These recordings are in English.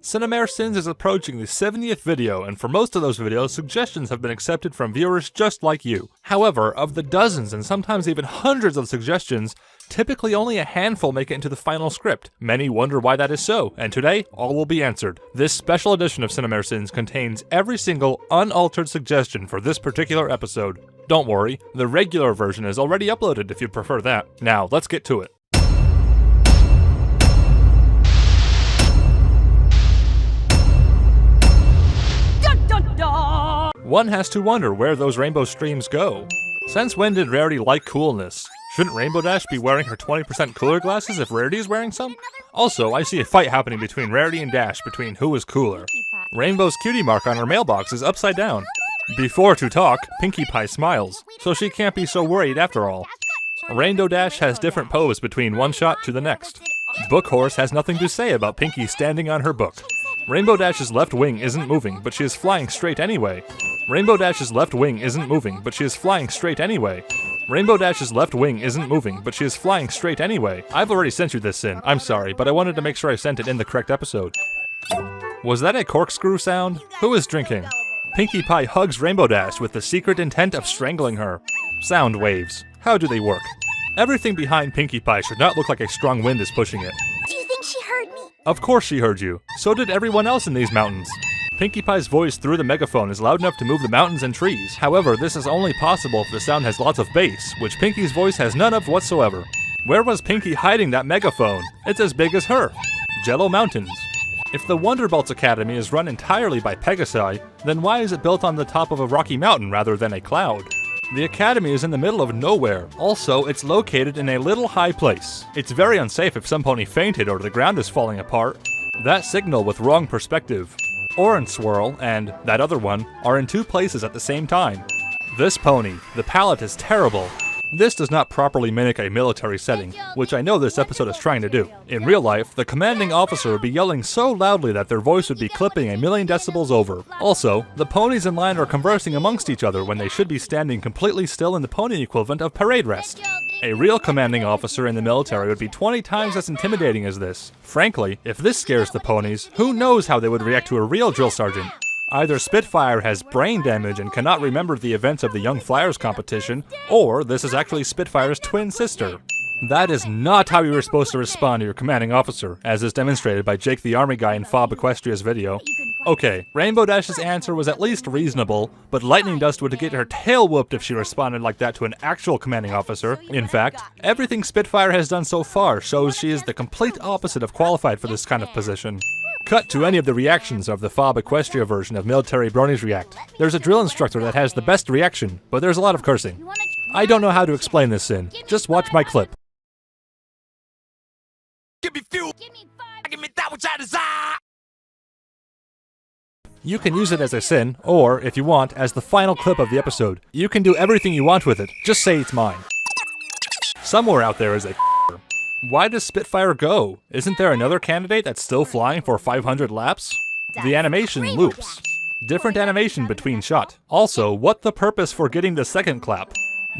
CinemareSins is approaching the 70th video, and for most of those videos, suggestions have been accepted from viewers just like you. However, of the dozens and sometimes even hundreds of suggestions, typically only a handful make it into the final script. Many wonder why that is so, and today, all will be answered. This special edition of CinemareSins contains every single unaltered suggestion for this particular episode. Don't worry, the regular version is already uploaded if you prefer that. Now, let's get to it. One has to wonder where those rainbow streams go. Since when did Rarity like coolness? Shouldn't Rainbow Dash be wearing her 20% cooler glasses if Rarity is wearing some? Also, I see a fight happening between Rarity and Dash between who is cooler. Rainbow's cutie mark on her mailbox is upside down. Before to talk, Pinkie Pie smiles, so she can't be so worried after all. Rainbow Dash has different pose between one shot to the next. Book Horse has nothing to say about Pinkie standing on her book. Rainbow Dash's left wing isn't moving, but she is flying straight anyway. Rainbow Dash's left wing isn't moving, but she is flying straight anyway. Rainbow Dash's left wing isn't moving, but she is flying straight anyway. I've already sent you this, Sin. I'm sorry, but I wanted to make sure I sent it in the correct episode. Was that a corkscrew sound? Who is drinking? Pinkie Pie hugs Rainbow Dash with the secret intent of strangling her. Sound waves. How do they work? Everything behind Pinkie Pie should not look like a strong wind is pushing it. Do you think she heard me? Of course she heard you. So did everyone else in these mountains. Pinkie Pie's voice through the megaphone is loud enough to move the mountains and trees. However, this is only possible if the sound has lots of bass, which Pinkie's voice has none of whatsoever. Where was Pinkie hiding that megaphone? It's as big as her. Jello Mountains. If the Wonderbolts Academy is run entirely by Pegasi, then why is it built on the top of a rocky mountain rather than a cloud? The Academy is in the middle of nowhere. Also, it's located in a little high place. It's very unsafe if some pony fainted or the ground is falling apart. That signal with wrong perspective. Orange Swirl and that other one are in two places at the same time. This pony, the palette is terrible. This does not properly mimic a military setting, which I know this episode is trying to do. In real life, the commanding officer would be yelling so loudly that their voice would be clipping 1,000,000 decibels over. Also, the ponies in line are conversing amongst each other when they should be standing completely still in the pony equivalent of parade rest. A real commanding officer in the military would be 20 times as intimidating as this. Frankly, if this scares the ponies, who knows how they would react to a real drill sergeant? Either Spitfire has brain damage and cannot remember the events of the Young Flyers competition, or this is actually Spitfire's twin sister. That is not how you were supposed to respond to your commanding officer, as is demonstrated by Jake the Army Guy in Fob Equestria's video. Okay, Rainbow Dash's answer was at least reasonable, but Lightning Dust would get her tail whooped if she responded like that to an actual commanding officer. In fact, everything Spitfire has done so far shows she is the complete opposite of qualified for this kind of position. Cut to any of the reactions of the Fob Equestria version of Military Bronies React. There's a drill instructor that has the best reaction, but there's a lot of cursing. I don't know how to explain this, Sin. Just watch my clip. Give me fuel. Give me that which I desire. You can use it as a sin, or, if you want, as the final clip of the episode. You can do everything you want with it. Just say it's mine. Somewhere out there is a Why does Spitfire go? Isn't there another candidate that's still flying for 500 laps? The animation loops. Different animation between shot. Also, what the purpose for getting the second clap?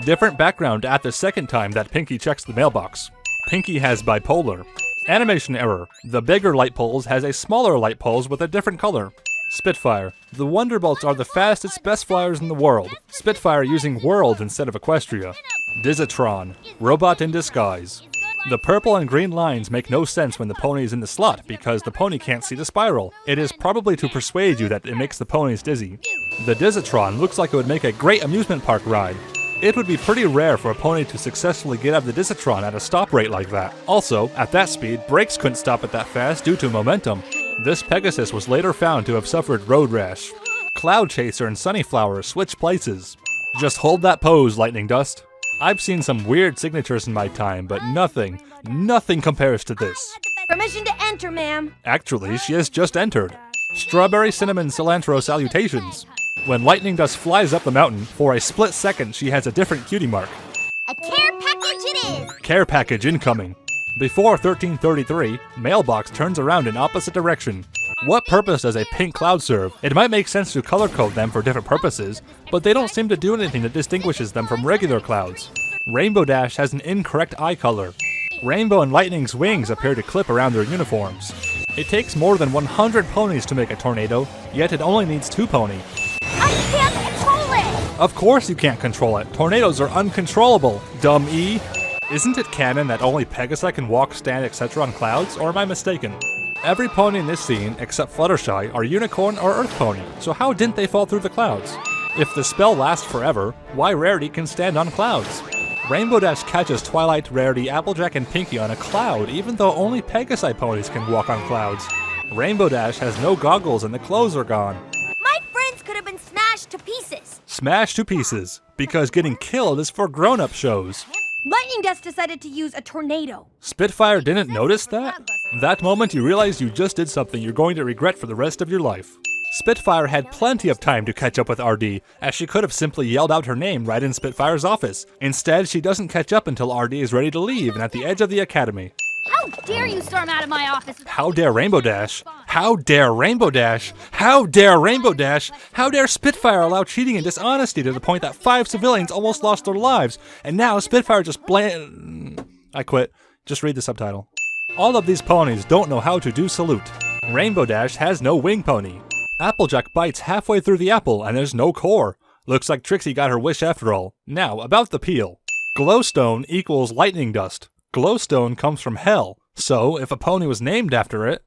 Different background at the second time that Pinkie checks the mailbox. Pinkie has bipolar. Animation error. The bigger light poles has a smaller light poles with a different color. Spitfire. The Wonderbolts are the fastest best flyers in the world. Spitfire using world instead of Equestria. Dizatron. Robot in disguise. The purple and green lines make no sense when the pony is in the slot because the pony can't see the spiral. It is probably to persuade you that it makes the ponies dizzy. The Dizatron looks like it would make a great amusement park ride. It would be pretty rare for a pony to successfully get out of the Dizatron at a stop rate like that. Also, at that speed, brakes couldn't stop it that fast due to momentum. This Pegasus was later found to have suffered road rash. Cloud Chaser and Sunnyflower switch places. Just hold that pose, Lightning Dust. I've seen some weird signatures in my time, but nothing compares to this. Permission to enter, ma'am. Actually, she has just entered. Strawberry Cinnamon Cilantro Salutations. When Lightning Dust flies up the mountain, for a split second she has a different cutie mark. A care package it is. Care package incoming. Before 1333, Mailbox turns around in opposite direction. What purpose does a pink cloud serve? It might make sense to color code them for different purposes, but they don't seem to do anything that distinguishes them from regular clouds. Rainbow Dash has an incorrect eye color. Rainbow and Lightning's wings appear to clip around their uniforms. It takes more than 100 ponies to make a tornado, yet it only needs 2 pony. I can't control it! Of course you can't control it. Tornadoes are uncontrollable, dumb E. Isn't it canon that only Pegasi can walk, stand, etc. on clouds, or am I mistaken? Every pony in this scene, except Fluttershy, are unicorn or earth pony, so how didn't they fall through the clouds? If the spell lasts forever, why Rarity can stand on clouds? Rainbow Dash catches Twilight, Rarity, Applejack, and Pinkie on a cloud, even though only Pegasi ponies can walk on clouds. Rainbow Dash has no goggles and the clothes are gone. My friends could have been smashed to pieces. Smashed to pieces, because getting killed is for grown-up shows. Lightning Dust decided to use a tornado. Spitfire didn't notice that? That moment you realize you just did something you're going to regret for the rest of your life. Spitfire had plenty of time to catch up with RD, as she could have simply yelled out her name right in Spitfire's office. Instead, she doesn't catch up until RD is ready to leave and at the edge of the academy. How dare you storm out of my office? How dare Rainbow Dash? How dare Rainbow Dash? How dare Rainbow Dash? How dare Spitfire allow cheating and dishonesty to the point that 5 civilians almost lost their lives, and now Spitfire just I quit. Just read the subtitle. All of these ponies don't know how to do salute. Rainbow Dash has no wing pony. Applejack bites halfway through the apple and there's no core. Looks like Trixie got her wish after all. Now, about the peel. Glowstone equals lightning dust. Glowstone comes from hell, so if a pony was named after it,